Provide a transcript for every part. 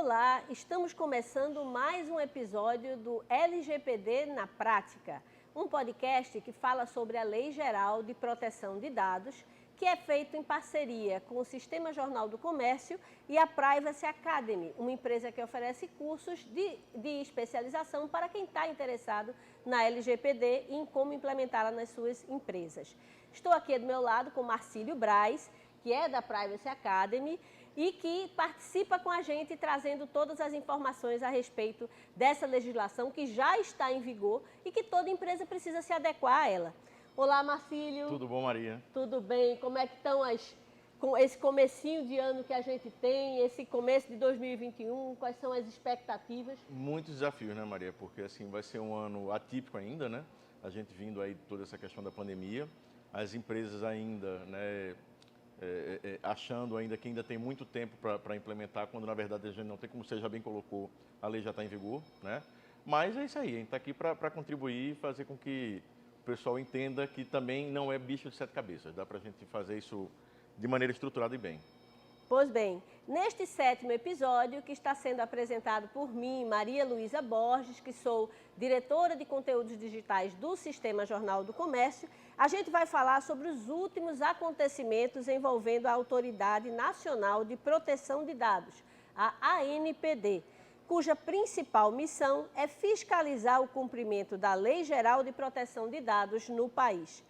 Olá, estamos começando mais um episódio do LGPD na Prática, um podcast que fala sobre a Lei Geral de Proteção de Dados, que é feito em parceria com o Sistema Jornal do Comércio e a Privacy Academy, uma empresa que oferece cursos de especialização para quem está interessado na LGPD e em como implementá-la nas suas empresas. Estou aqui do meu lado com Marcílio Braz, que é da Privacy Academy e que participa com a gente trazendo todas as informações a respeito dessa legislação que já está em vigor e que toda empresa precisa se adequar a ela. Olá, Marcílio. Tudo bom, Maria? Tudo bem. Como é que estão com esse comecinho de ano que a gente tem, esse começo de 2021? Quais são as expectativas? Muitos desafios, né, Maria? Porque assim vai ser um ano atípico ainda, né? A gente vindo aí de toda essa questão da pandemia, as empresas ainda, né, achando ainda que ainda tem muito tempo para implementar, quando na verdade a gente não tem, como você já bem colocou, a lei já está em vigor, né? Mas é isso aí, a gente está aqui para contribuir e fazer com que o pessoal entenda que também não é bicho de sete cabeças, dá para a gente fazer isso de maneira estruturada e bem. Pois bem, neste 7º episódio, que está sendo apresentado por mim, Maria Luísa Borges, que sou diretora de conteúdos digitais do Sistema Jornal do Comércio, a gente vai falar sobre os últimos acontecimentos envolvendo a Autoridade Nacional de Proteção de Dados, a ANPD, cuja principal missão é fiscalizar o cumprimento da Lei Geral de Proteção de Dados no país.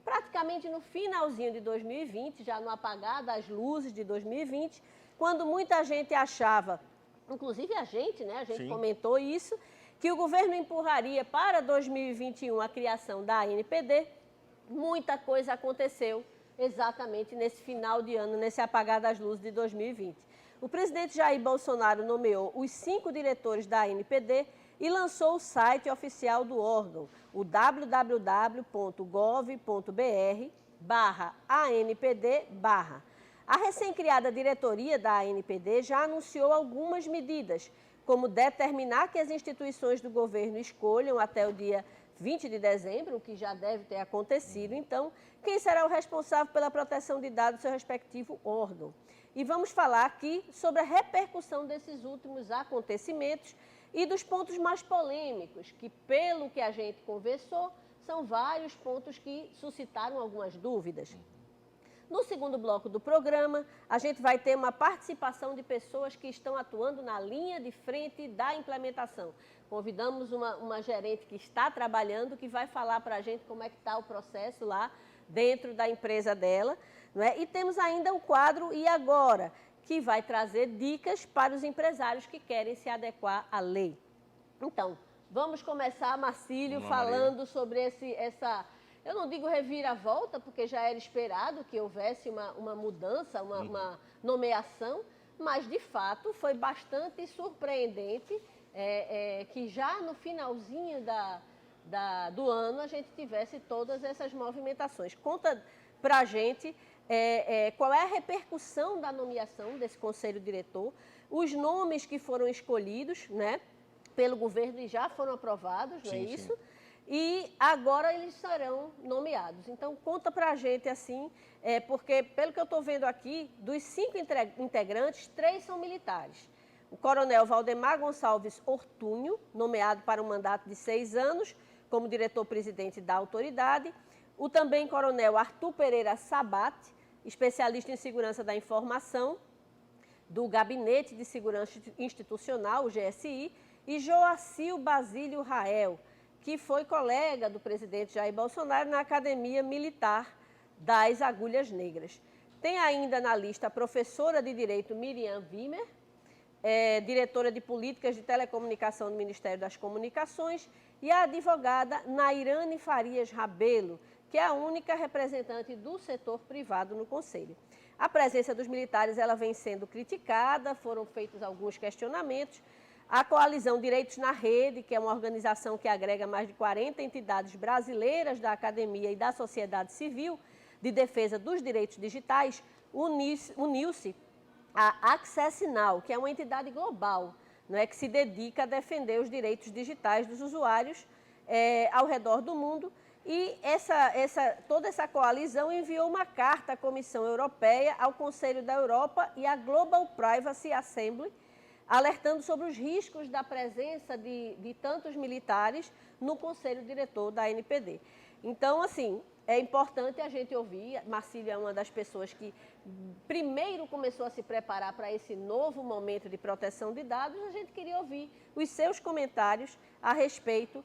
Praticamente no finalzinho de 2020, já no apagar das luzes de 2020, quando muita gente achava, inclusive a gente, né, Sim. comentou isso, que o governo empurraria para 2021 a criação da ANPD, muita coisa aconteceu exatamente nesse final de ano, nesse apagar das luzes de 2020. O presidente Jair Bolsonaro nomeou os 5 diretores da ANPD e lançou o site oficial do órgão, o www.gov.br/ANPD/. A recém-criada diretoria da ANPD já anunciou algumas medidas, como determinar que as instituições do governo escolham até o dia 20 de dezembro, o que já deve ter acontecido, então, quem será o responsável pela proteção de dados do seu respectivo órgão. E vamos falar aqui sobre a repercussão desses últimos acontecimentos e dos pontos mais polêmicos, que, pelo que a gente conversou, são vários pontos que suscitaram algumas dúvidas. No segundo bloco do programa, a gente vai ter uma participação de pessoas que estão atuando na linha de frente da implementação. Convidamos uma gerente que está trabalhando, que vai falar para a gente como é que está o processo lá dentro da empresa dela, não é? E temos ainda o quadro E Agora?, que vai trazer dicas para os empresários que querem se adequar à lei. Então, vamos começar, Marcílio, falando sobre essa, eu não digo reviravolta, porque já era esperado que houvesse uma mudança, uma nomeação, mas, de fato, foi bastante surpreendente que já no finalzinho do ano a gente tivesse todas essas movimentações. Conta para a gente qual é a repercussão da nomeação desse conselho diretor, os nomes que foram escolhidos, né, pelo governo e já foram aprovados, não é isso? E agora eles serão nomeados. Então, conta para a gente assim, porque, pelo que eu estou vendo aqui, dos 5 integrantes, 3 são militares. O coronel Valdemar Gonçalves Ortúnio, nomeado para um mandato de 6 anos, como diretor-presidente da autoridade. O também coronel Arthur Pereira Sabat, especialista em segurança da informação, do Gabinete de Segurança Institucional, o GSI, e Joacil Basílio Rael, que foi colega do presidente Jair Bolsonaro na Academia Militar das Agulhas Negras. Tem ainda na lista a professora de Direito Miriam Wimmer, diretora de Políticas de Telecomunicação do Ministério das Comunicações, e a advogada Nairane Farias Rabelo, que é a única representante do setor privado no Conselho. A presença dos militares ela vem sendo criticada, foram feitos alguns questionamentos. A Coalizão Direitos na Rede, que é uma organização que agrega mais de 40 entidades brasileiras da academia e da sociedade civil de defesa dos direitos digitais, uniu-se à Access Now, que é uma entidade global, não é, que se dedica a defender os direitos digitais dos usuários ao redor do mundo. E toda essa coalizão enviou uma carta à Comissão Europeia, ao Conselho da Europa e à Global Privacy Assembly, alertando sobre os riscos da presença de tantos militares no conselho diretor da ANPD. Então, assim, é importante a gente ouvir. Marcílio é uma das pessoas que primeiro começou a se preparar para esse novo momento de proteção de dados. A gente queria ouvir os seus comentários a respeito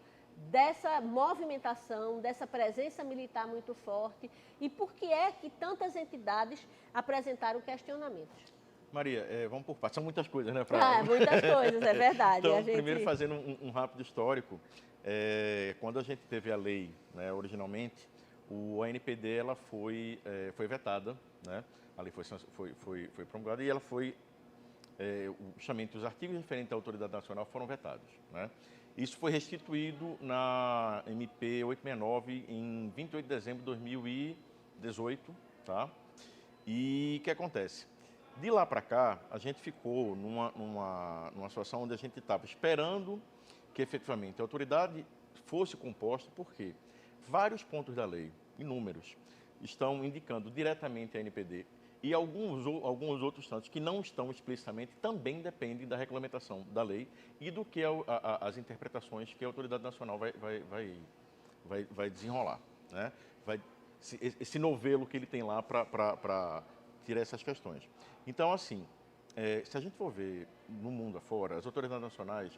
dessa movimentação, dessa presença militar muito forte e por que é que tantas entidades apresentaram questionamentos. Maria, vamos por partes. São muitas coisas, né? Muitas coisas, é verdade. Então, primeiro fazendo um rápido histórico, quando a gente teve a lei, né, originalmente, a ANPD ela foi vetada, né? A lei foi promulgada e ela foi, os artigos referentes à autoridade nacional foram vetados, né? Isso foi restituído na MP 869 em 28 de dezembro de 2018, tá? E o que acontece? De lá para cá, a gente ficou numa situação onde a gente estava esperando que efetivamente a autoridade fosse composta, porque vários pontos da lei, inúmeros, estão indicando diretamente a ANPD e alguns outros tantos que não estão explicitamente também dependem da regulamentação da lei e do que as interpretações que a autoridade nacional vai desenrolar, né? Esse novelo que ele tem lá para tirar essas questões. Então, assim, se a gente for ver no mundo afora, as autoridades nacionais,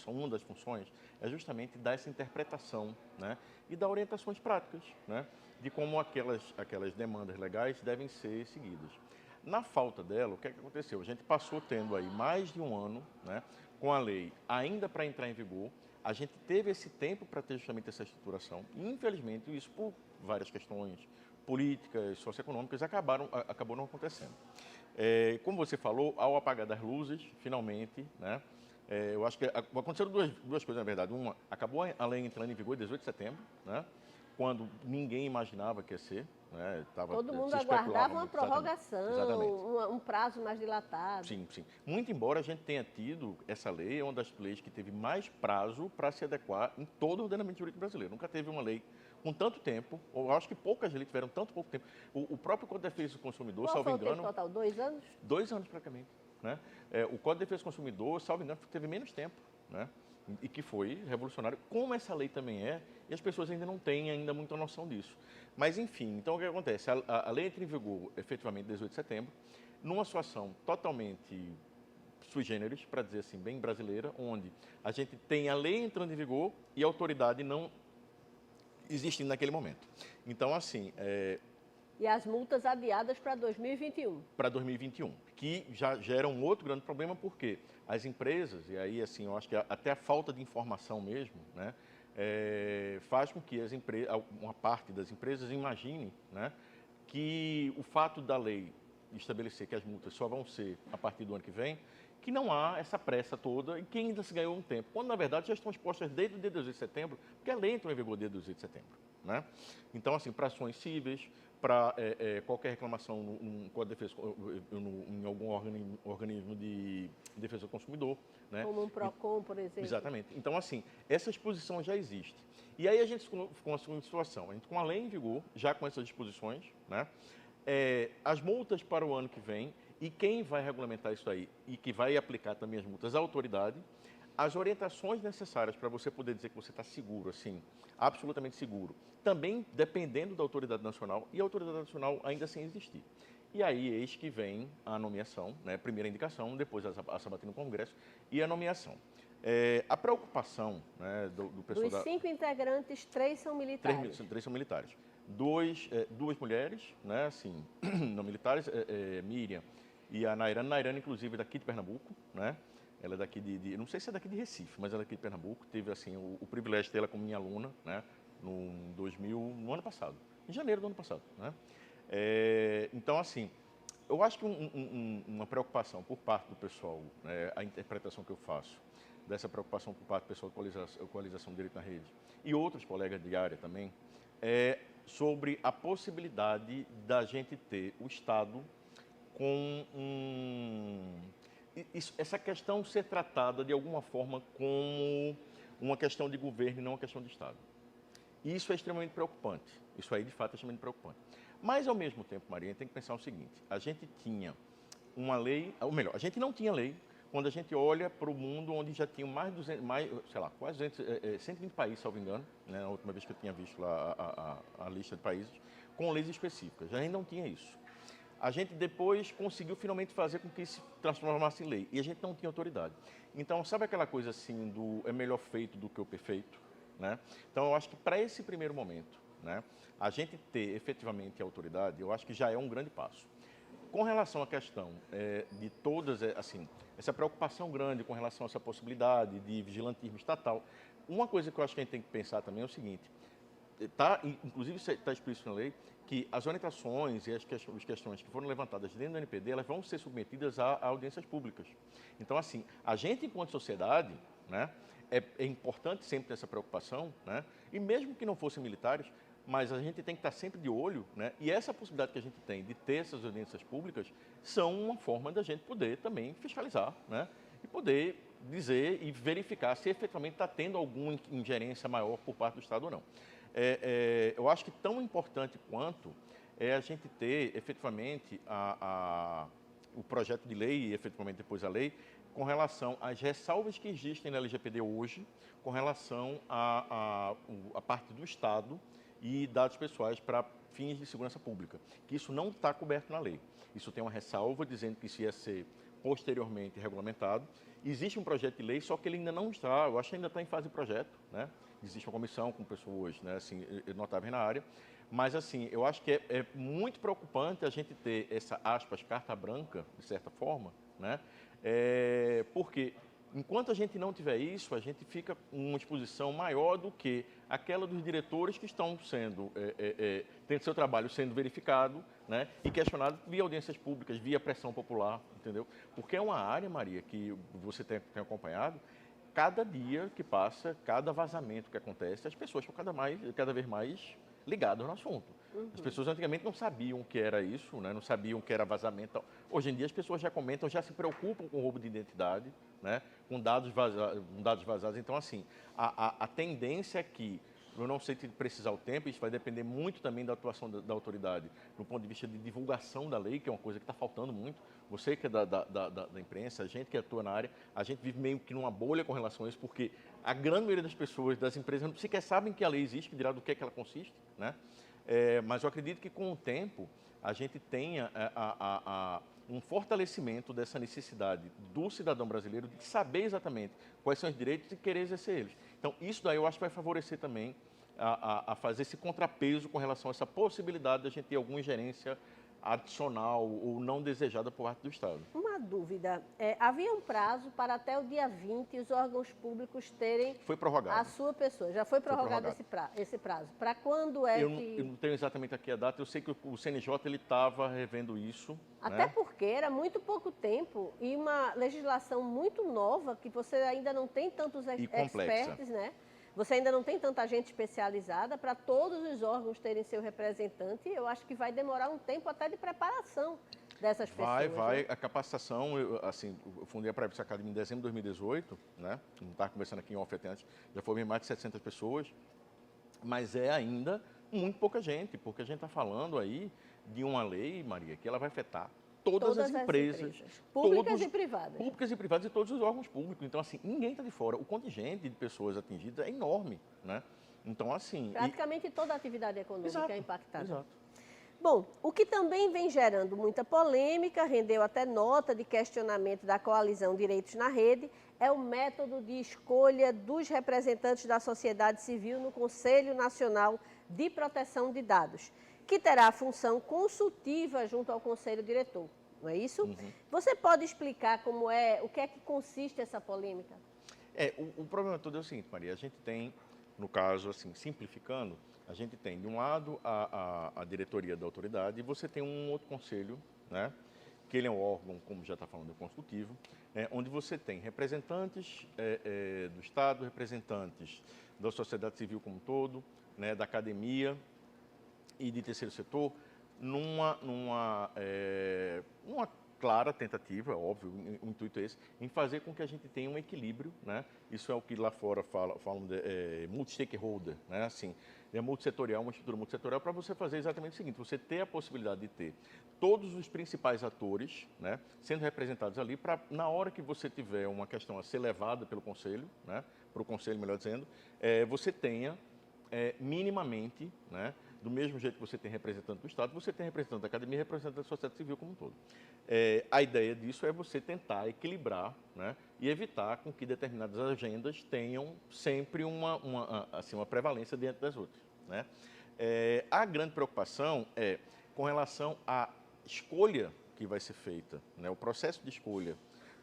uma das funções é justamente dar essa interpretação, né, e dar orientações práticas, né, de como aquelas demandas legais devem ser seguidas. Na falta dela, o que é que aconteceu? A gente passou tendo aí mais de um ano, né, com a lei ainda para entrar em vigor. A gente teve esse tempo para ter justamente essa estruturação e, infelizmente, isso por várias questões políticas, socioeconômicas, acabou não acontecendo. Como você falou, ao apagar das luzes, finalmente, né, eu acho que aconteceram duas coisas, na verdade. Uma, acabou a lei entrando em vigor em 18 de setembro, né, quando ninguém imaginava que ia ser. Né, todo mundo aguardava uma prorrogação, um prazo mais dilatado. Sim, sim. Muito embora a gente tenha tido, essa lei é uma das leis que teve mais prazo para se adequar em todo o ordenamento jurídico brasileiro. Nunca teve uma lei com tanto tempo, eu acho que poucas leis tiveram tanto pouco tempo. O próprio Código de Defesa do Consumidor, salvo engano... Qual foi o tempo total? 2 anos? 2 anos, praticamente. Né? O Código de Defesa do Consumidor, salvo engano, teve menos tempo, né? E que foi revolucionário, como essa lei também é, e as pessoas ainda não têm ainda muita noção disso. Mas, enfim, então o que acontece? A lei entra em vigor, efetivamente, 18 de setembro, numa situação totalmente sui generis, para dizer assim, bem brasileira, onde a gente tem a lei entrando em vigor e a autoridade não existindo naquele momento. Então, assim... E as multas adiadas para 2021. Para 2021, que já gera um outro grande problema, porque as empresas, e aí, assim, eu acho que até a falta de informação mesmo, né, faz com que uma parte das empresas imagine, né, que o fato da lei estabelecer que as multas só vão ser a partir do ano que vem, que não há essa pressa toda e que ainda se ganhou um tempo, quando na verdade já estão expostas desde o dia 18 de setembro, porque a lei entrou em vigor desde 18 de setembro. Né? Então, assim, para ações cíveis, para qualquer reclamação em algum organismo de defesa do consumidor. Né? Como um PROCON, por exemplo. Exatamente. Então, assim, essa disposição já existe. E aí a gente ficou uma segunda situação. A gente, com a lei em vigor, já com essas disposições, né? As multas para o ano que vem, e quem vai regulamentar isso aí e que vai aplicar também as multas? A autoridade. As orientações necessárias para você poder dizer que você está seguro, assim, absolutamente seguro, também dependendo da autoridade nacional, e a autoridade nacional ainda sem existir. E aí, eis que vem a nomeação, né, primeira indicação, depois a sabatina no Congresso e a nomeação. A preocupação, né, do pessoal... Dos 5 integrantes, 3 são militares. 3 são militares. Duas mulheres, né, assim, não militares, Miriam e a Nairane. Nairane, inclusive, daqui de Pernambuco, né? Ela é daqui não sei se é daqui de Recife, mas ela é daqui de Pernambuco. Teve, assim, o privilégio de ter ela como minha aluna, né, no ano passado, em janeiro do ano passado, né? Então, assim, eu acho que uma preocupação por parte do pessoal, né, a interpretação que eu faço dessa preocupação por parte do pessoal da Coalização do Direito na Rede e outros colegas de área também, sobre a possibilidade da gente ter o Estado com essa questão ser tratada de alguma forma como uma questão de governo e não uma questão de Estado. E isso é extremamente preocupante. Isso aí, de fato, é extremamente preocupante. Mas, ao mesmo tempo, Maria, a gente tem que pensar o seguinte: a gente tinha uma lei, ou melhor, a gente não tinha lei quando a gente olha para o mundo onde já tinham mais de 200, sei lá, quase 120 países, salvo engano, né, na última vez que eu tinha visto lá a lista de países, com leis específicas. Já ainda não tinha isso. A gente depois conseguiu finalmente fazer com que isso se transformasse em lei. E a gente não tinha autoridade. Então, sabe aquela coisa assim do é melhor feito do que o perfeito? Né? Então, eu acho que para esse primeiro momento, né, a gente ter efetivamente a autoridade, eu acho que já é um grande passo. Com relação à questão de todas, assim, essa preocupação grande com relação a essa possibilidade de vigilantismo estatal, uma coisa que eu acho que a gente tem que pensar também é o seguinte, inclusive está explícito na lei, que as orientações e as questões que foram levantadas dentro do NPD, elas vão ser submetidas a audiências públicas. Então, assim, a gente, enquanto sociedade, né, é importante sempre ter essa preocupação, né, e mesmo que não fossem militares, mas a gente tem que estar sempre de olho, né, e essa possibilidade que a gente tem de ter essas audiências públicas são uma forma da gente poder também fiscalizar, né, e poder dizer e verificar se efetivamente está tendo alguma ingerência maior por parte do Estado ou não. Eu acho que tão importante quanto é a gente ter efetivamente o projeto de lei e efetivamente depois a lei com relação às ressalvas que existem na LGPD hoje com relação à parte do Estado e dados pessoais para fins de segurança pública, que isso não está coberto na lei. Isso tem uma ressalva dizendo que isso ia ser posteriormente regulamentado. Existe um projeto de lei, só que ele ainda não está, eu acho que ainda está em fase de projeto, né? Existe uma comissão com pessoas, né, assim, notáveis na área, mas assim, eu acho que é muito preocupante a gente ter essa, aspas, carta branca, de certa forma, né? Porque enquanto a gente não tiver isso, a gente fica com uma exposição maior do que aquela dos diretores que estão tendo seu trabalho sendo verificado, né, e questionado via audiências públicas, via pressão popular, entendeu? Porque é uma área, Maria, que você tem acompanhado, cada dia que passa, cada vazamento que acontece, as pessoas estão cada vez mais ligadas no assunto. As pessoas antigamente não sabiam o que era isso, né? Não sabiam o que era vazamento. Hoje em dia as pessoas já comentam, já se preocupam com roubo de identidade, né? Com dados vazados. Então, assim, a tendência é que, eu não sei se precisar o tempo, isso vai depender muito também da atuação da autoridade, do ponto de vista de divulgação da lei, que é uma coisa que está faltando muito. Você que é da imprensa, a gente que atua na área, a gente vive meio que numa bolha com relação a isso, porque a grande maioria das pessoas, das empresas, não sequer sabem que a lei existe, que dirá do que é que ela consiste, né? Mas eu acredito que com o tempo a gente tenha um fortalecimento dessa necessidade do cidadão brasileiro de saber exatamente quais são os direitos e querer exercer eles. Então, isso daí eu acho que vai favorecer também a fazer esse contrapeso com relação a essa possibilidade de a gente ter alguma ingerência adicional ou não desejada por parte do Estado. Uma dúvida, havia um prazo para até o dia 20 os órgãos públicos terem Foi prorrogado. a sua pessoa. Já foi prorrogado esse prazo. Para quando eu não tenho exatamente aqui a data, eu sei que o CNJ estava revendo isso. Até porque era muito pouco tempo e uma legislação muito nova que você ainda não tem tantos experts, né? Você ainda não tem tanta gente especializada para todos os órgãos terem seu representante. Eu acho que vai demorar um tempo até de preparação dessas pessoas. Vai. Né? A capacitação, eu fundei a Privacy Academy em dezembro de 2018, né? Não estava conversando aqui em off até antes, já foram mais de 700 pessoas, mas é ainda muito pouca gente, porque a gente está falando aí de uma lei, Maria, que ela vai afetar todas as empresas. Públicas e privadas. Públicas e privadas e todos os órgãos públicos. Então, assim, ninguém está de fora. O contingente de pessoas atingidas é enorme, né? Então, assim... Praticamente toda a atividade econômica é impactada. Exato. Bom, o que também vem gerando muita polêmica, rendeu até nota de questionamento da coalizão Direitos na Rede, é o método de escolha dos representantes da sociedade civil no Conselho Nacional de Proteção de Dados, que terá a função consultiva junto ao Conselho Diretor, não é isso? Uhum. Você pode explicar o que é que consiste essa polêmica? O problema todo é o seguinte, Maria, a gente tem, no caso, assim, simplificando, a gente tem, de um lado, a diretoria da autoridade e você tem um outro conselho, né, que ele é um órgão, como já está falando, consultivo, onde você tem representantes do Estado, representantes da sociedade civil como um todo, né, da academia e de terceiro setor, numa clara tentativa, óbvio, o intuito é esse, em fazer com que a gente tenha um equilíbrio, né? Isso é o que lá fora falam de multi-stakeholder, né? Assim, é multissetorial, uma estrutura multissetorial para você fazer exatamente o seguinte, você ter a possibilidade de ter todos os principais atores, né, sendo representados ali, para na hora que você tiver uma questão a ser levada pelo conselho, né, para o conselho, melhor dizendo, você tenha minimamente, né, do mesmo jeito que você tem representante do Estado, você tem representante da academia e representante da sociedade civil como um todo. A ideia disso é você tentar equilibrar, né, e evitar com que determinadas agendas tenham sempre uma prevalência diante das outras, né? A grande preocupação é com relação à escolha que vai ser feita, né, o processo de escolha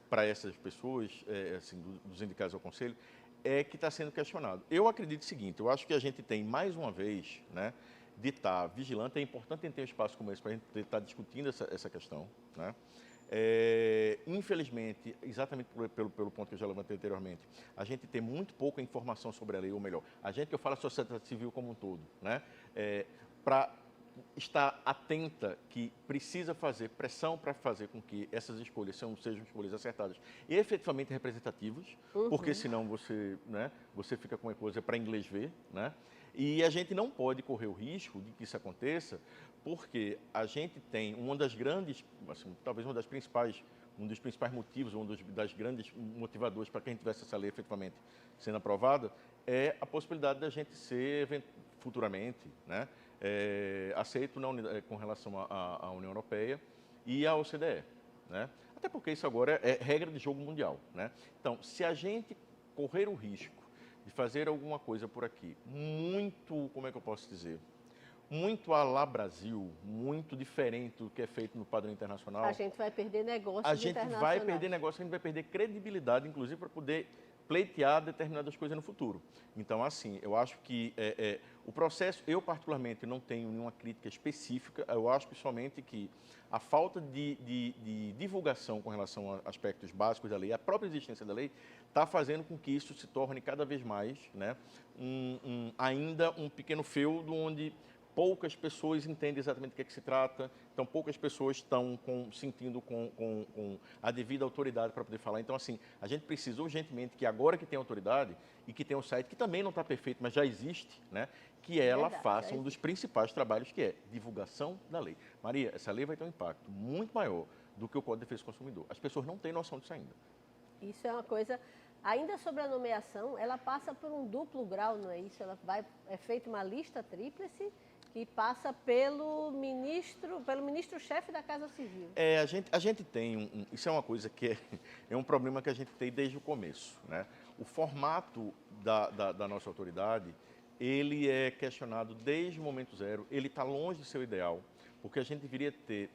para essas pessoas, assim, dos indicados ao Conselho, que está sendo questionado. Eu acredito o seguinte, eu acho que a gente tem, mais uma vez, né, de estar vigilante. É importante ter um espaço como esse para a gente estar discutindo essa questão, né? Infelizmente, exatamente pelo ponto que eu já levantei anteriormente, a gente tem muito pouca informação sobre a lei, ou melhor, a gente, que eu falo a sociedade civil como um todo, né? Para estar atenta que precisa fazer pressão para fazer com que essas escolhas sejam escolhas acertadas e efetivamente representativas, porque senão você, né, você fica com uma coisa para inglês ver, né? E a gente não pode correr o risco de que isso aconteça, porque a gente tem uma das grandes, assim, talvez um dos principais motivos, das grandes motivadores para que a gente tivesse essa lei efetivamente sendo aprovada, é a possibilidade da gente ser futuramente, né, aceito com relação à União Europeia e à OCDE, né? Até porque isso agora é regra de jogo mundial, né? Então, se a gente correr o risco de fazer alguma coisa por aqui, muito, como é que eu posso dizer, muito à la Brasil, muito diferente do que é feito no padrão internacional, A gente vai perder negócios a gente internacionais. vai perder negócio, a gente vai perder credibilidade, inclusive, para poder pleitear determinadas coisas no futuro. Então, assim, eu acho que o processo, eu particularmente não tenho nenhuma crítica específica, eu acho que somente que a falta de divulgação com relação a aspectos básicos da lei, a própria existência da lei, está fazendo com que isso se torne cada vez mais, né, ainda um pequeno feudo onde poucas pessoas entendem exatamente do que é que se trata, então poucas pessoas estão sentindo com a devida autoridade para poder falar. Então, assim, a gente precisa urgentemente que agora que tem autoridade e que tem um site que também não está perfeito, mas já existe, né, que ela faça um dos principais trabalhos, que é divulgação da lei. Maria, essa lei vai ter um impacto muito maior do que o Código de Defesa do Consumidor. As pessoas não têm noção disso ainda. Isso é uma coisa... Ainda sobre a nomeação, ela passa por um duplo grau, não é isso? É feita uma lista tríplice que passa pelo ministro-chefe da Casa Civil. A gente tem, isso é uma coisa que é um problema que a gente tem desde o começo, né? O formato da nossa autoridade, ele é questionado desde o momento zero, ele está longe de ser o ideal, porque a gente deveria ter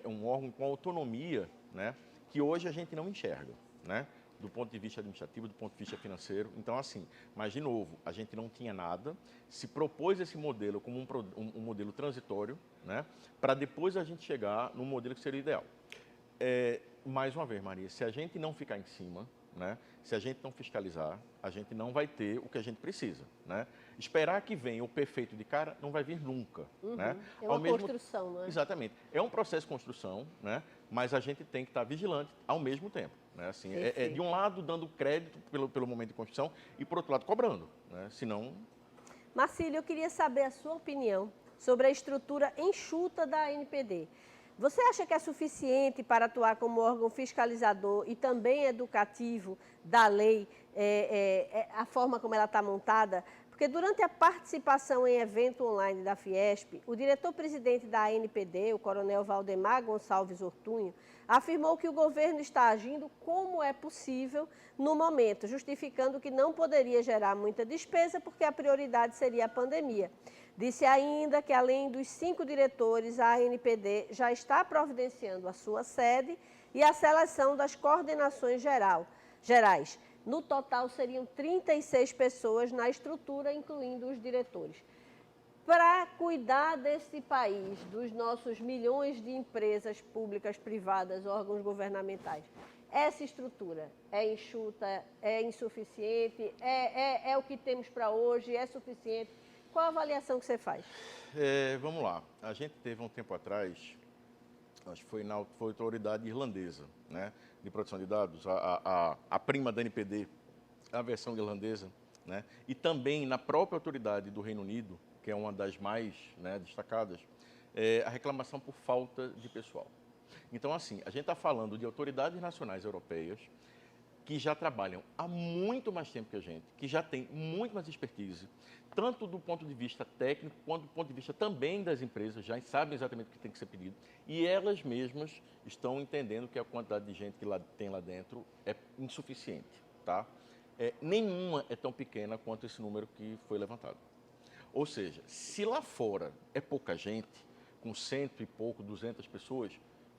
um órgão com autonomia, né, que hoje a gente não enxerga, né? Do ponto de vista administrativo, do ponto de vista financeiro. Então, assim, mas, de novo, a gente não tinha nada, se propôs esse modelo como um modelo transitório, né, para depois a gente chegar no modelo que seria ideal. Mais uma vez, Maria, se a gente não ficar em cima, né, se a gente não fiscalizar, a gente não vai ter o que a gente precisa, né? Esperar que venha o perfeito de cara não vai vir nunca, né? É uma construção, não é? Exatamente. É um processo de construção, né? Mas a gente tem que estar vigilante ao mesmo tempo, né? Assim, de um lado dando crédito pelo momento de construção e, por outro lado, cobrando, né? Senão... Marcílio, eu queria saber a sua opinião sobre a estrutura enxuta da ANPD. Você acha que é suficiente para atuar como órgão fiscalizador e também educativo da lei, a forma como ela está montada? Porque durante a participação em evento online da Fiesp, o diretor-presidente da ANPD, o coronel Valdemar Gonçalves Ortunho, afirmou que o governo está agindo como é possível no momento, justificando que não poderia gerar muita despesa porque a prioridade seria a pandemia. Disse ainda que, além dos 5 diretores, a ANPD já está providenciando a sua sede e a seleção das coordenações gerais. No total, seriam 36 pessoas na estrutura, incluindo os diretores. Para cuidar desse país, dos nossos milhões de empresas públicas, privadas, órgãos governamentais, essa estrutura é enxuta, é insuficiente, é o que temos para hoje, é suficiente? Qual a avaliação que você faz? Vamos lá. A gente teve um tempo atrás Acho que foi autoridade irlandesa, né, de proteção de dados, a prima da NPD, a versão irlandesa, né, e também na própria autoridade do Reino Unido, que é uma das mais, né, destacadas, a reclamação por falta de pessoal. Então, assim, a gente está falando de autoridades nacionais europeias que já trabalham há muito mais tempo que a gente, que já têm muito mais expertise, tanto do ponto de vista técnico, quanto do ponto de vista também das empresas, já sabem exatamente o que tem que ser pedido, e elas mesmas estão entendendo que a quantidade de gente que tem lá dentro é insuficiente, tá? Nenhuma é tão pequena quanto esse número que foi levantado. Ou seja, se lá fora é pouca gente, com 100 e pouco, 200 pessoas,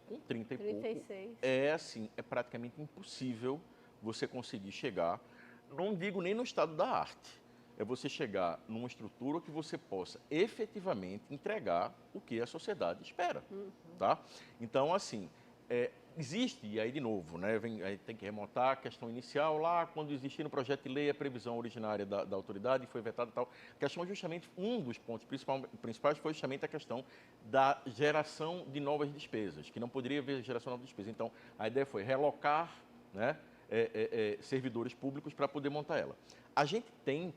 com 30 e 36. pouco, assim, é praticamente impossível você conseguir chegar, não digo nem no estado da arte, é você chegar numa estrutura que você possa efetivamente entregar o que a sociedade espera, tá? Então, assim, existe, e aí de novo, né, aí tem que remontar a questão inicial lá, quando existia no projeto de lei a previsão originária da autoridade, foi vetada e tal. A questão justamente, um dos pontos principais foi justamente a questão da geração de novas despesas, que não poderia haver geração de novas despesas. Então, a ideia foi relocar, né, servidores públicos para poder montar ela. A gente tem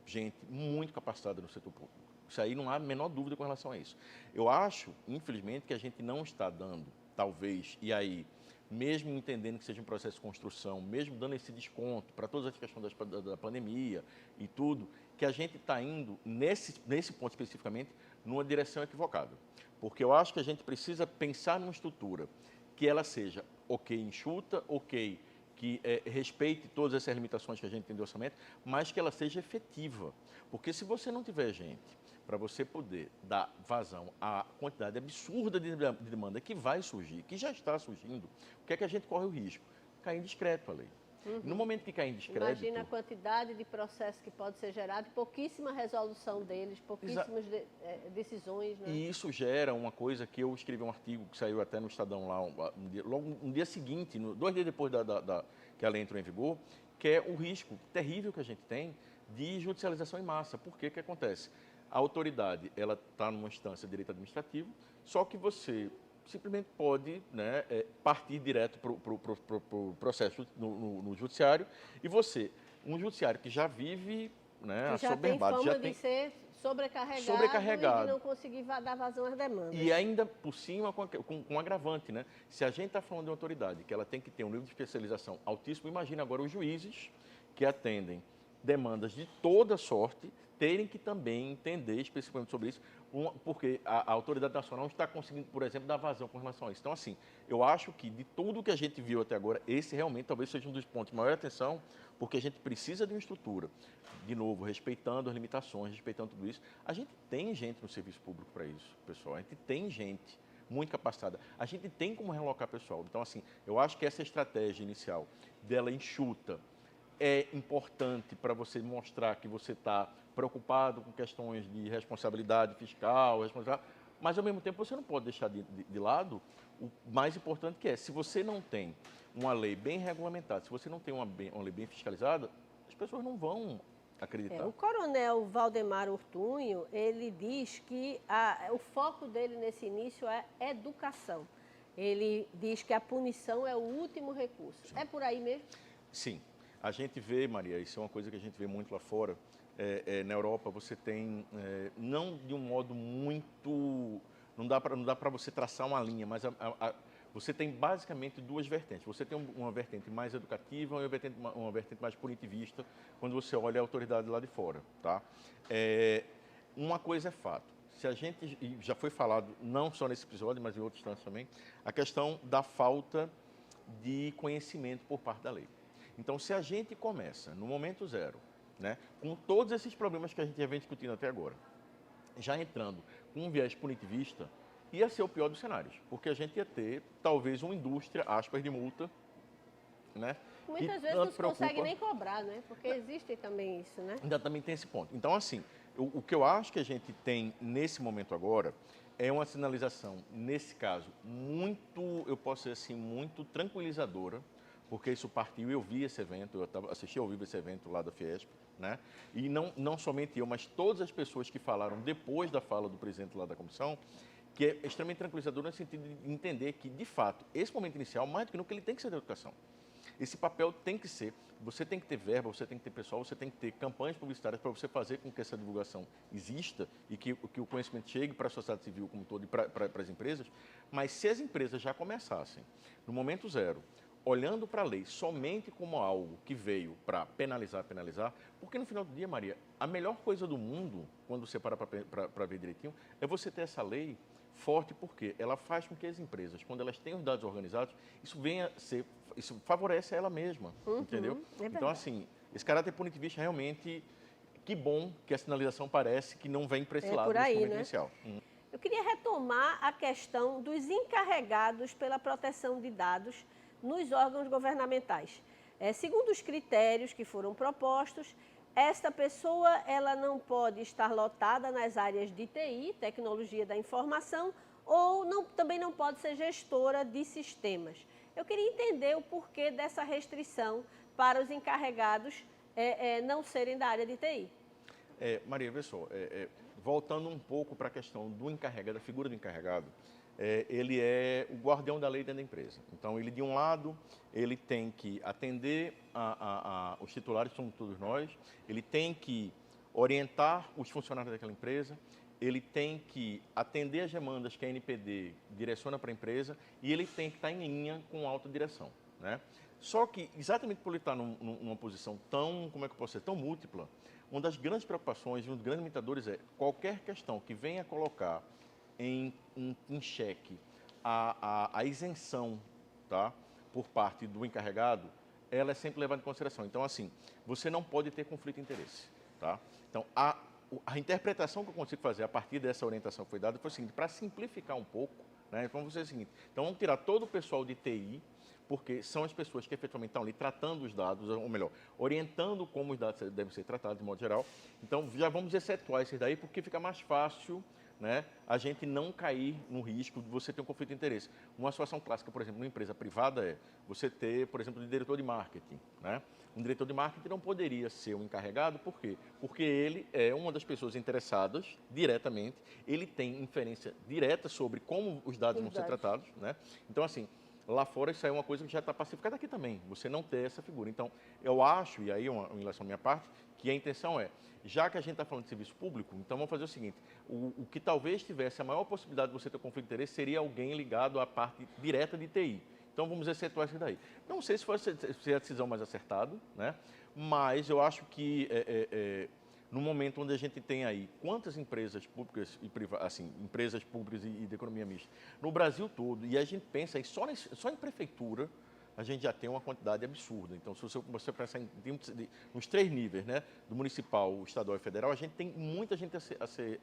gente muito capacitada no setor público. Isso aí não há a menor dúvida com relação a isso. Eu acho, infelizmente, que a gente não está dando, talvez, e aí, mesmo entendendo que seja um processo de construção, mesmo dando esse desconto para todas as questões da pandemia e tudo, que a gente está indo, nesse ponto especificamente, numa direção equivocada. Porque eu acho que a gente precisa pensar numa estrutura que ela seja ok enxuta, ok que respeite todas essas limitações que a gente tem de orçamento, mas que ela seja efetiva. Porque se você não tiver gente para você poder dar vazão à quantidade absurda de demanda que vai surgir, que já está surgindo, o que é que a gente corre o risco? Cair em descrédito a lei. No momento que cair em descrédito... Imagina a quantidade de processos que pode ser gerado, pouquíssima resolução deles, pouquíssimas decisões. Né? E isso gera uma coisa que eu escrevi um artigo que saiu até no Estadão lá, logo um dia seguinte, 2 dias depois que a lei entrou em vigor, que é o risco terrível que a gente tem de judicialização em massa. Por que que acontece? A autoridade ela está numa instância de direito administrativo, só que você simplesmente pode, né, partir direto para o processo no judiciário, e você, um judiciário que já vive, né, assoberbado, já tem ser sobrecarregado e de não conseguir dar vazão às demandas. E ainda por cima com um agravante, né? Se a gente está falando de uma autoridade que ela tem que ter um nível de especialização altíssimo, imagina agora os juízes que atendem demandas de toda sorte terem que também entender especificamente sobre isso, porque a autoridade nacional não está conseguindo, por exemplo, dar vazão com relação a isso. Então, assim, eu acho que de tudo que a gente viu até agora, esse realmente talvez seja um dos pontos de maior atenção, porque a gente precisa de uma estrutura, de novo, respeitando as limitações, respeitando tudo isso. A gente tem gente no serviço público para isso, pessoal, a gente tem gente muito capacitada, a gente tem como relocar pessoal. Então, assim, eu acho que essa estratégia inicial dela enxuta, é importante para você mostrar que você está preocupado com questões de responsabilidade fiscal, mas ao mesmo tempo você não pode deixar de lado o mais importante que é, se você não tem uma lei bem regulamentada, se você não tem uma lei bem fiscalizada, as pessoas não vão acreditar. O coronel Valdemar Ortunho, ele diz que o foco dele nesse início é educação. Ele diz que a punição é o último recurso. Sim. É por aí mesmo? Sim. A gente vê, Maria, isso é uma coisa que a gente vê muito lá fora, na Europa você tem, não de um modo muito, não dá para você traçar uma linha, mas você tem basicamente duas vertentes. Você tem uma vertente mais educativa e uma vertente mais punitivista, quando você olha a autoridade lá de fora. Tá? Uma coisa é fato, se a gente, e já foi falado não só nesse episódio, mas em outros instantes também, a questão da falta de conhecimento por parte da lei. Então, se a gente começa no momento zero, né, com todos esses problemas que a gente já vem discutindo até agora, já entrando com um viés punitivista, ia ser o pior dos cenários, porque a gente ia ter, talvez, uma indústria, aspas, de multa, né? Muitas vezes não se consegue nem cobrar, né? Porque existe também isso, né? Ainda também tem esse ponto. Então, assim, o que eu acho que a gente tem nesse momento agora é uma sinalização, nesse caso, muito, eu posso dizer assim, muito tranquilizadora, porque isso partiu, eu vi esse evento, eu assisti ao vivo esse evento lá da Fiesp, né? E não somente eu, mas todas as pessoas que falaram depois da fala do presidente lá da comissão, que é extremamente tranquilizador no sentido de entender que, de fato, esse momento inicial, mais do que nunca, ele tem que ser da educação. Esse papel tem que ser, você tem que ter verba, você tem que ter pessoal, você tem que ter campanhas publicitárias para você fazer com que essa divulgação exista e que o conhecimento chegue para a sociedade civil como um todo e para as empresas. Mas se as empresas já começassem, no momento zero, olhando para a lei somente como algo que veio para penalizar, porque no final do dia, Maria, a melhor coisa do mundo, quando você para ver direitinho, é você ter essa lei forte, porque ela faz com que as empresas, quando elas têm os dados organizados, isso favorece ela mesma, entendeu? Então, assim, esse caráter punitivista realmente, que bom que a sinalização parece que não vem para esse lado nesse momento inicial. Eu queria retomar a questão dos encarregados pela proteção de dados nos órgãos governamentais. Segundo os critérios que foram propostos, esta pessoa ela não pode estar lotada nas áreas de TI, tecnologia da informação, ou também não pode ser gestora de sistemas. Eu queria entender o porquê dessa restrição para os encarregados não serem da área de TI. Maria, vê só, voltando um pouco para a questão do encarregado, da figura do encarregado, ele é o guardião da lei dentro da empresa. Então, ele, de um lado, ele tem que atender os titulares, somos todos nós, ele tem que orientar os funcionários daquela empresa, ele tem que atender as demandas que a NPD direciona para a empresa e ele tem que estar em linha com a alta direção, né? Só que, exatamente por ele estar numa posição tão, como é que eu posso dizer, tão múltipla, uma das grandes preocupações, um dos grandes limitadores é qualquer questão que venha colocar em xeque a isenção, tá, por parte do encarregado, ela é sempre levada em consideração. Então, assim, você não pode ter conflito de interesse, tá? Então, a interpretação que eu consigo fazer a partir dessa orientação que foi dada foi o seguinte: para simplificar um pouco, né, então vamos dizer o seguinte, então vamos tirar todo o pessoal de TI, porque são as pessoas que efetivamente estão ali tratando os dados, ou melhor, orientando como os dados devem ser tratados de modo geral. Então, já vamos excetuar esses daí, porque fica mais fácil, né, a gente não cair no risco de você ter um conflito de interesse. Uma situação clássica, por exemplo, numa empresa privada é você ter, por exemplo, um diretor de marketing, né? Um diretor de marketing não poderia ser um encarregado, por quê? Porque ele é uma das pessoas interessadas diretamente, ele tem inferência direta sobre como os dados vão ser tratados, né? Então, assim, lá fora isso aí é uma coisa que já está pacificada aqui também, você não ter essa figura. Então, eu acho, e aí em relação à minha parte, que a intenção é, já que a gente está falando de serviço público, então vamos fazer o seguinte: o que talvez tivesse a maior possibilidade de você ter conflito de interesse seria alguém ligado à parte direta de TI. Então vamos excetuar isso daí. Não sei se foi a decisão mais acertada, né? Mas eu acho que no momento onde a gente tem aí quantas empresas públicas e privadas, assim, empresas públicas e de economia mista no Brasil todo, e a gente pensa aí só em prefeitura, a gente já tem uma quantidade absurda. Então, se você pensar nos 3 níveis, né, do municipal, estadual e federal, a gente tem muita gente a ser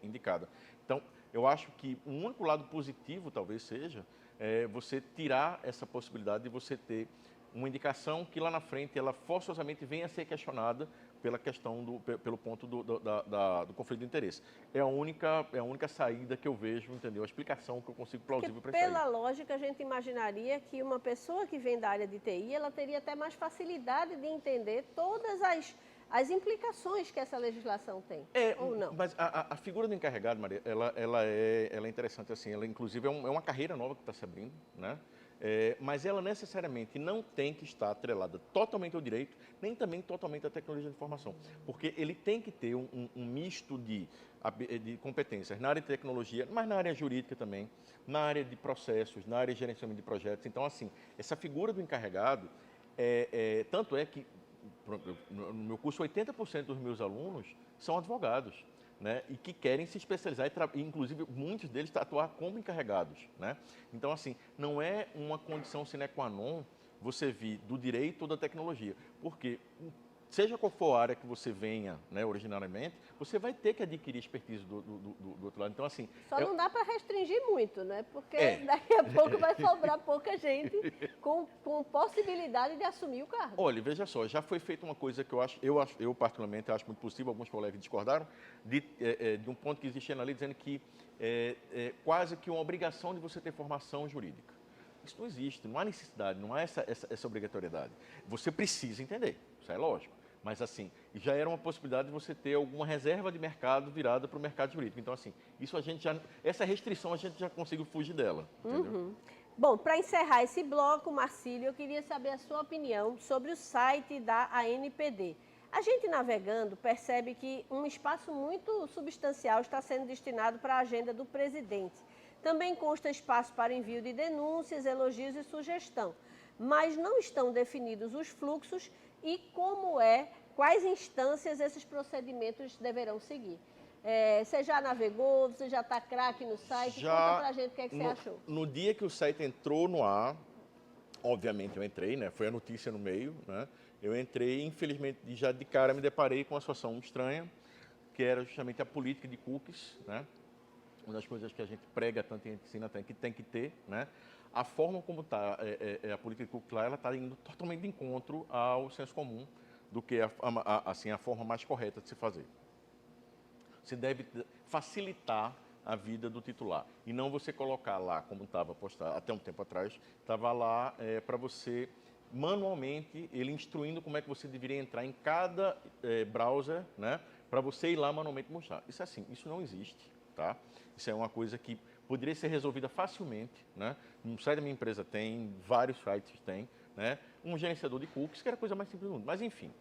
indicada. Então, eu acho que um único lado positivo, talvez seja, você tirar essa possibilidade de você ter uma indicação que lá na frente ela forçosamente venha a ser questionada pela questão pelo ponto do conflito de interesse. É a única saída que eu vejo, entendeu? A explicação que eu consigo plausível para isso aí. Pela lógica, a gente imaginaria que uma pessoa que vem da área de TI, ela teria até mais facilidade de entender todas as implicações que essa legislação tem, ou não? Mas a figura do encarregado, Maria, ela é interessante assim, ela inclusive é uma carreira nova que está se abrindo, né? Mas ela necessariamente não tem que estar atrelada totalmente ao direito, nem também totalmente à tecnologia de informação, porque ele tem que ter um misto de competências na área de tecnologia, mas na área jurídica também, na área de processos, na área de gerenciamento de projetos. Então, assim, essa figura do encarregado, tanto é que, no meu curso, 80% dos meus alunos são advogados, né, e que querem se especializar, e inclusive muitos deles atuar como encarregados, né? Então, assim, não é uma condição sine qua non você vir do direito ou da tecnologia, porque seja qual for a área que você venha, né, originariamente, você vai ter que adquirir expertise do outro lado. Então, assim... Só não dá para restringir muito, né? Porque daqui a pouco vai sobrar pouca gente com possibilidade de assumir o cargo. Olha, veja só, já foi feita uma coisa que eu particularmente acho muito possível, alguns colegas discordaram, de um ponto que existia na lei dizendo que quase que uma obrigação de você ter formação jurídica. Isso não existe, não há necessidade, não há essa obrigatoriedade. Você precisa entender, isso é lógico. Mas assim, já era uma possibilidade de você ter alguma reserva de mercado virada para o mercado jurídico. Então assim, essa restrição a gente já conseguiu fugir dela, entendeu? Bom, para encerrar esse bloco, Marcílio, eu queria saber a sua opinião sobre o site da ANPD. A gente navegando percebe que um espaço muito substancial está sendo destinado para a agenda do presidente. Também consta espaço para envio de denúncias, elogios e sugestão, mas não estão definidos os fluxos e quais instâncias esses procedimentos deverão seguir. Você já navegou, você já está craque no site? Conta pra gente o que é que você achou. No dia que o site entrou no ar, obviamente eu entrei, né? Foi a notícia no meio, né? Eu entrei, infelizmente, já de cara me deparei com uma situação estranha, que era justamente a política de cookies, né? Uma das coisas que a gente prega tanto e ensina tanto que tem que ter, né? A forma como está a política de cookies lá, ela está indo totalmente de encontro ao senso comum do que assim, a forma mais correta de se fazer. Você deve facilitar a vida do titular e não você colocar lá, como estava postado até um tempo atrás, estava lá para você manualmente, ele instruindo como é que você deveria entrar em cada browser, né, para você ir lá manualmente mostrar. Isso assim, isso não existe, tá? Isso é uma coisa que poderia ser resolvida facilmente, né? No site da minha empresa tem, vários sites tem, né? Um gerenciador de cookies, que era a coisa mais simples do mundo. Mas enfim,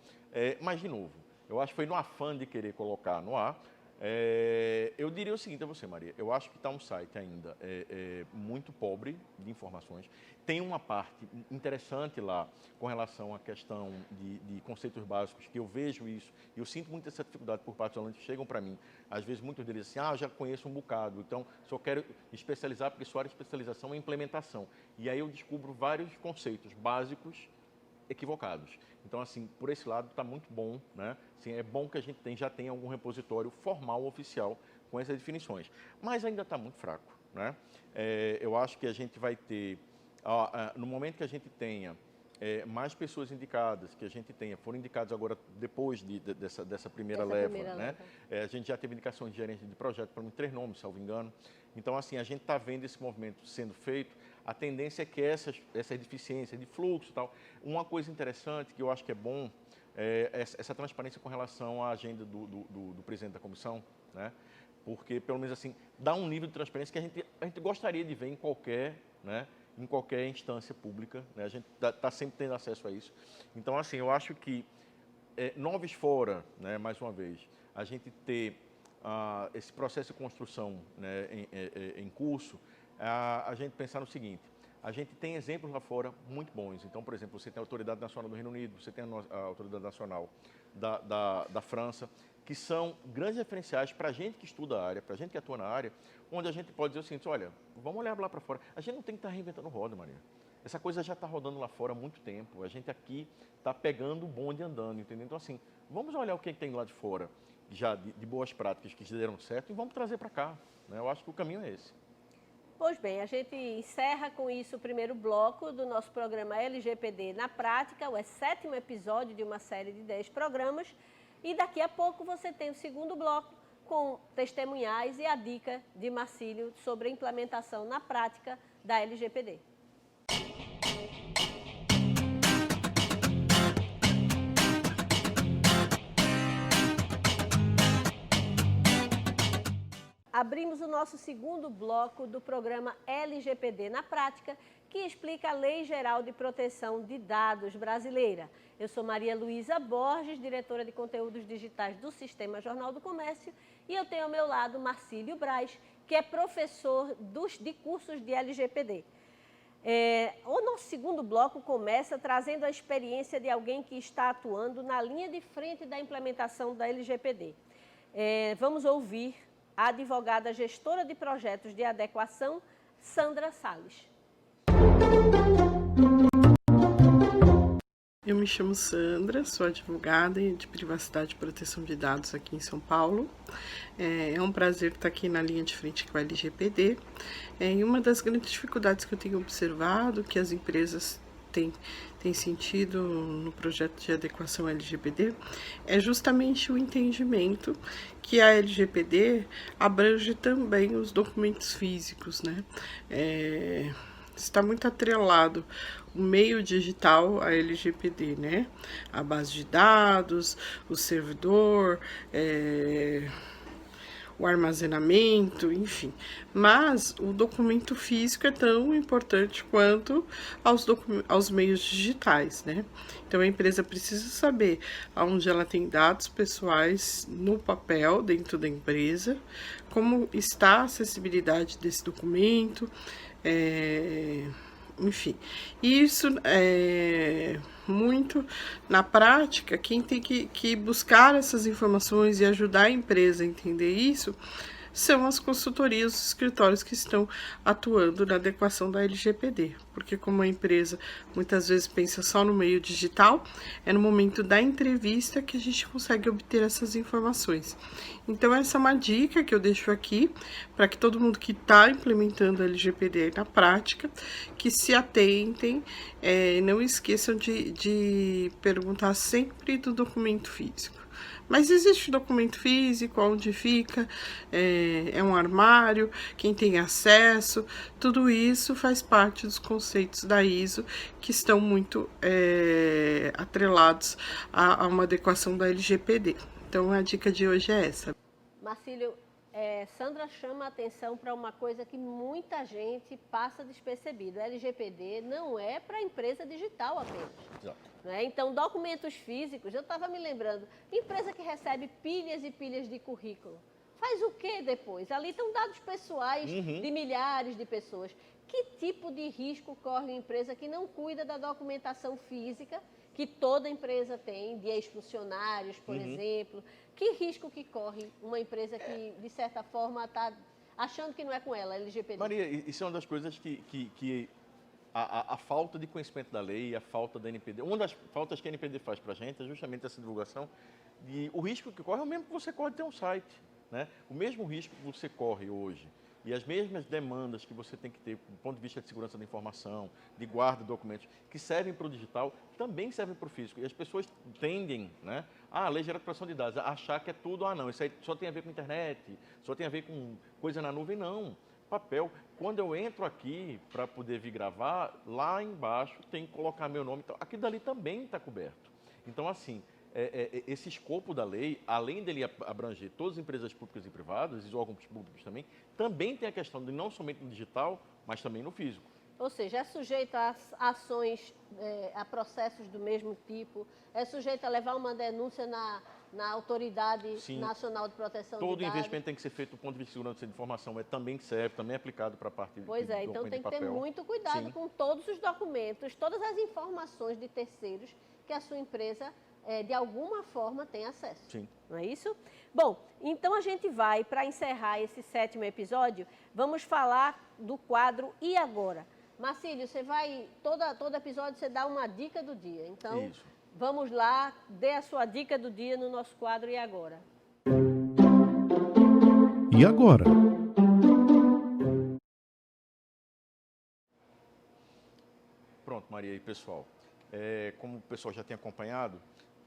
mas de novo, eu acho que foi no afã de querer colocar no ar. Eu diria o seguinte a você, Maria, eu acho que está um site ainda muito pobre de informações. Tem uma parte interessante lá com relação à questão de conceitos básicos, que eu vejo isso, e eu sinto muita essa dificuldade por parte dos alunos que chegam para mim, às vezes muitos deles assim, eu já conheço um bocado, então só quero especializar, porque sua área de especialização é implementação. E aí eu descubro vários conceitos básicos equivocados. Então, assim, por esse lado está muito bom, né? Assim, é bom que a gente já tenha algum repositório formal, oficial, com essas definições. Mas ainda está muito fraco, né? Eu acho que a gente vai ter, no momento que a gente tenha mais pessoas indicadas, que a gente foram indicados agora depois dessa primeira leva, né? A gente já teve indicações de gerente de projeto, para mim, 3 nomes, salvo engano. Então, assim, a gente está vendo esse movimento sendo feito. A tendência é que essa deficiência de fluxo e tal. Uma coisa interessante que eu acho que é bom essa transparência com relação à agenda do presidente da comissão, né? Porque, pelo menos assim, dá um nível de transparência que a gente gostaria de ver em qualquer instância pública, né? A gente está sempre tendo acesso a isso. Então, assim, eu acho que noves fora, né, mais uma vez, a gente ter esse processo de construção, né, em curso, a gente pensar no seguinte: a gente tem exemplos lá fora muito bons. Então, por exemplo, você tem a Autoridade Nacional do Reino Unido, você tem a Autoridade Nacional da França, que são grandes referenciais para a gente que estuda a área, para a gente que atua na área, onde a gente pode dizer o seguinte: olha, vamos olhar lá para fora. A gente não tem que estar reinventando roda, Maria. Essa coisa já está rodando lá fora há muito tempo. A gente aqui está pegando o bonde andando, entendeu? Então, assim, vamos olhar o que tem lá de fora, já de boas práticas que deram certo, e vamos trazer para cá, né? Eu acho que o caminho é esse. Pois bem, a gente encerra com isso o primeiro bloco do nosso programa LGPD na Prática, o 7º episódio de uma série de 10 programas. E daqui a pouco você tem o segundo bloco com testemunhais e a dica de Marcílio sobre a implementação na prática da LGPD. Abrimos o nosso segundo bloco do programa LGPD na Prática, que explica a Lei Geral de Proteção de Dados brasileira. Eu sou Maria Luísa Borges, diretora de conteúdos digitais do Sistema Jornal do Comércio, e eu tenho ao meu lado Marcílio Braz, que é professor de cursos de LGPD. O nosso segundo bloco começa trazendo a experiência de alguém que está atuando na linha de frente da implementação da LGPD. Vamos ouvir a advogada gestora de projetos de adequação, Sandra Salles. Eu me chamo Sandra, sou advogada de privacidade e proteção de dados aqui em São Paulo. É um prazer estar aqui na linha de frente com a LGPD. E uma das grandes dificuldades que eu tenho observado, que as empresas têm sentido no projeto de adequação LGPD, é justamente o entendimento que a LGPD abrange também os documentos físicos, né? Está muito atrelado meio digital, a LGPD, né? A base de dados, o servidor, o armazenamento, enfim. Mas o documento físico é tão importante quanto aos meios digitais, né? Então a empresa precisa saber aonde ela tem dados pessoais no papel dentro da empresa, como está a acessibilidade desse documento, enfim. Isso é muito na prática, quem tem que buscar essas informações e ajudar a empresa a entender isso são as consultorias, os escritórios que estão atuando na adequação da LGPD, porque como a empresa muitas vezes pensa só no meio digital, é no momento da entrevista que a gente consegue obter essas informações. Então essa é uma dica que eu deixo aqui para que todo mundo que está implementando a LGPD na prática, que se atentem, não esqueçam de perguntar sempre do documento físico. Mas existe documento físico, onde fica, é um armário, quem tem acesso, tudo isso faz parte dos conceitos da ISO que estão muito atrelados a uma adequação da LGPD. Então a dica de hoje é essa. Marcílio, Sandra chama a atenção para uma coisa que muita gente passa despercebido. A LGPD não é para empresa digital apenas. Exato. Né? Então, documentos físicos, eu estava me lembrando, empresa que recebe pilhas e pilhas de currículo, faz o que depois? Ali estão dados pessoais de milhares de pessoas. Que tipo de risco corre uma empresa que não cuida da documentação física, que toda empresa tem, de ex-funcionários, por exemplo? Que risco que corre uma empresa que, de certa forma, está achando que não é com ela, a LGPD? Maria, isso é uma das coisas que a falta de conhecimento da lei, a falta da NPD, uma das faltas que a NPD faz para a gente é justamente essa divulgação de o risco que corre é o mesmo que você corre de ter um site, né? O mesmo risco que você corre hoje e as mesmas demandas que você tem que ter do ponto de vista de segurança da informação, de guarda de documentos, que servem para o digital, também servem para o físico. E as pessoas tendem, né, a lei geral de proteção de dados, a achar que é tudo, não, isso aí só tem a ver com internet, só tem a ver com coisa na nuvem, não. Papel. Quando eu entro aqui para poder vir gravar, lá embaixo tem que colocar meu nome. Então, aquilo dali também está coberto. Então, assim, esse escopo da lei, além dele abranger todas as empresas públicas e privadas, e os órgãos públicos também tem a questão de não somente no digital, mas também no físico. Ou seja, é sujeito a ações, a processos do mesmo tipo, é sujeito a levar uma denúncia na Autoridade Sim. Nacional de Proteção de Todo Dados. investimento tem que ser feito do ponto de vista de segurança de informação, também serve, também é aplicado para a parte Pois é, do então tem que ter muito cuidado Sim. com todos os documentos, todas as informações de terceiros que a sua empresa, de alguma forma, tem acesso. Sim. Não é isso? Bom, então a gente vai, para encerrar esse 7º episódio, vamos falar do quadro E Agora? Marcílio, você vai, todo episódio você dá uma dica do dia. Então, Isso. Vamos lá, dê a sua dica do dia no nosso quadro E Agora? E agora? Pronto, Maria e pessoal. Como o pessoal já tem acompanhado,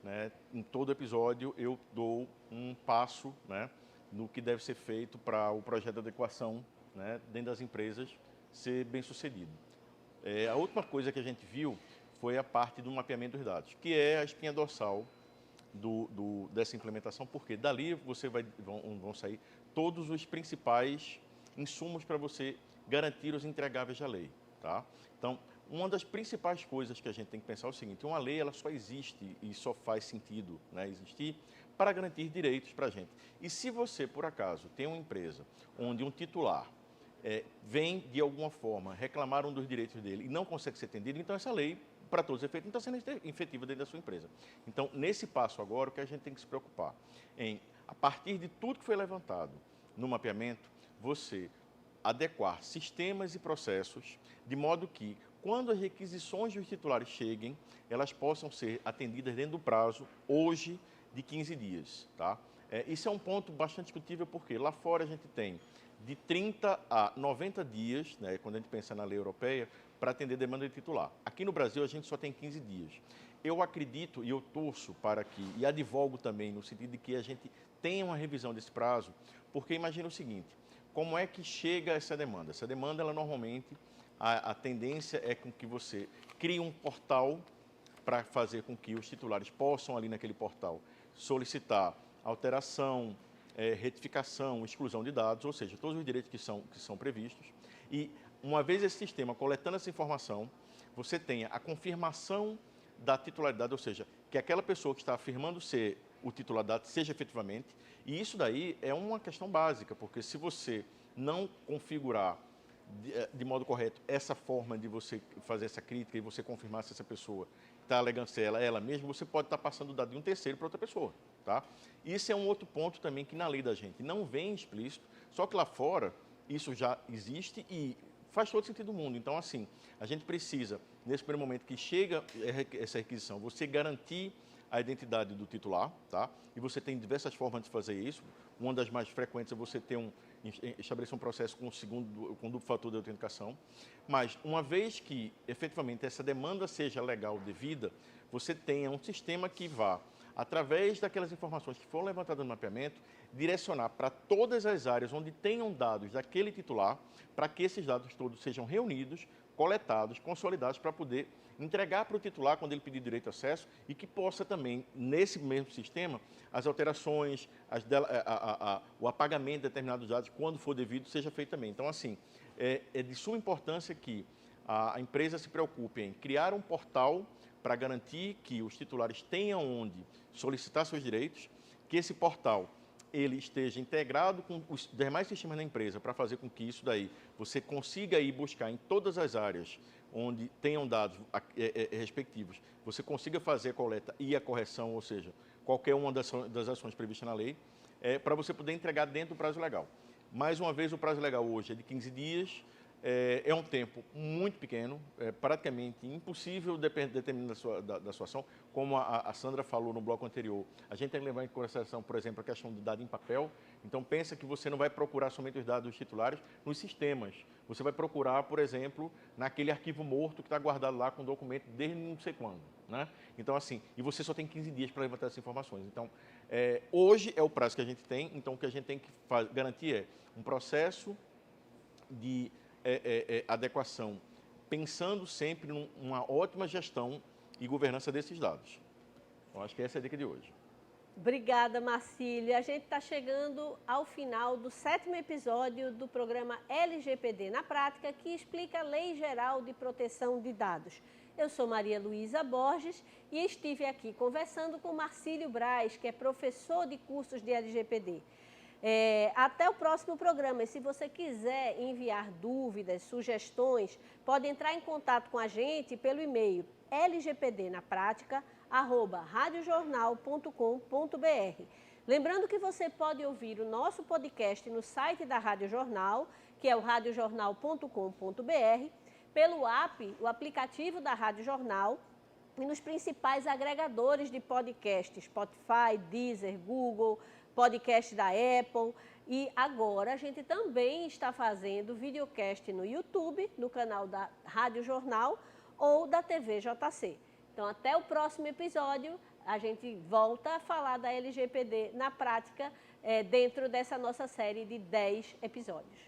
né, em todo episódio eu dou um passo, né, no que deve ser feito para o projeto de adequação, né, dentro das empresas ser bem sucedido. A última coisa que a gente viu foi a parte do mapeamento dos dados, que é a espinha dorsal dessa implementação, porque dali vão sair todos os principais insumos para você garantir os entregáveis da lei. Tá? Então, uma das principais coisas que a gente tem que pensar é o seguinte: uma lei ela só existe e só faz sentido, né, existir para garantir direitos para a gente. E se você, por acaso, tem uma empresa onde um titular vem, de alguma forma, reclamar um dos direitos dele e não consegue ser atendido, então essa lei, para todos os efeitos, não está sendo efetiva dentro da sua empresa. Então, nesse passo agora, o que a gente tem que se preocupar a partir de tudo que foi levantado no mapeamento, você adequar sistemas e processos de modo que, quando as requisições dos titulares cheguem, elas possam ser atendidas dentro do prazo, hoje, de 15 dias. Tá? Isso é um ponto bastante discutível, porque lá fora a gente tem de 30 a 90 dias, né, quando a gente pensa na lei europeia, para atender demanda de titular. Aqui no Brasil, a gente só tem 15 dias. Eu acredito e eu torço para que, e advogo também, no sentido de que a gente tenha uma revisão desse prazo, porque imagina o seguinte: como é que chega essa demanda? Essa demanda, ela normalmente a tendência é com que você crie um portal para fazer com que os titulares possam, ali naquele portal, solicitar alteração, retificação, exclusão de dados, ou seja, todos os direitos que são previstos. E, uma vez esse sistema coletando essa informação, você tenha a confirmação da titularidade, ou seja, que aquela pessoa que está afirmando ser o titular da data seja efetivamente. E isso daí é uma questão básica, porque se você não configurar de modo correto essa forma de você fazer essa crítica e você confirmar se essa pessoa está alegando ser ela mesma, você pode estar passando o dado de um terceiro para outra pessoa, tá? Isso é um outro ponto também que na lei da gente não vem explícito, só que lá fora isso já existe e faz todo sentido do mundo. Então, assim, a gente precisa, nesse primeiro momento que chega essa requisição, você garantir a identidade do titular, tá? E você tem diversas formas de fazer isso. Uma das mais frequentes é você ter estabelecer um processo com duplo fator de autenticação. Mas, uma vez que, efetivamente, essa demanda seja legal devida, você tenha um sistema que vá, através daquelas informações que foram levantadas no mapeamento, direcionar para todas as áreas onde tenham dados daquele titular, para que esses dados todos sejam reunidos, coletados, consolidados, para poder entregar para o titular quando ele pedir direito de acesso e que possa também, nesse mesmo sistema, as alterações, o apagamento de determinados dados, quando for devido, seja feito também. Então, assim, é de suma importância que a empresa se preocupe em criar um portal para garantir que os titulares tenham onde solicitar seus direitos, que esse portal ele esteja integrado com os demais sistemas da empresa para fazer com que isso daí você consiga ir buscar em todas as áreas onde tenham dados respectivos, você consiga fazer a coleta e a correção, ou seja, qualquer uma das ações previstas na lei, para você poder entregar dentro do prazo legal. Mais uma vez, o prazo legal hoje é de 15 dias, é um tempo muito pequeno, praticamente impossível determinar da sua ação. Como a Sandra falou no bloco anterior, a gente tem que levar em consideração, por exemplo, a questão do dado em papel. Então, pensa que você não vai procurar somente os dados dos titulares nos sistemas. Você vai procurar, por exemplo, naquele arquivo morto que está guardado lá com o documento desde não sei quando, né? Então, assim, e você só tem 15 dias para levantar essas informações. Então, hoje é o prazo que a gente tem. Então, o que a gente tem que garantir é um processo de adequação, pensando sempre numa ótima gestão e governança desses dados. Então, acho que essa é a dica de hoje. Obrigada, Marcílio. A gente está chegando ao final do 7º episódio do programa LGPD na Prática, que explica a Lei Geral de Proteção de Dados. Eu sou Maria Luísa Borges e estive aqui conversando com Marcílio Braz, que é professor de cursos de LGPD. Até o próximo programa. E se você quiser enviar dúvidas, sugestões, pode entrar em contato com a gente pelo e-mail lgpdnapratica@radiojornal.com.br. Lembrando que você pode ouvir o nosso podcast no site da Rádio Jornal, que é o radiojornal.com.br, pelo o aplicativo da Rádio Jornal e nos principais agregadores de podcast, Spotify, Deezer, Google, podcast da Apple. E agora a gente também está fazendo videocast no YouTube, no canal da Rádio Jornal ou da TV JC. Então, até o próximo episódio, a gente volta a falar da LGPD na prática dentro dessa nossa série de 10 episódios.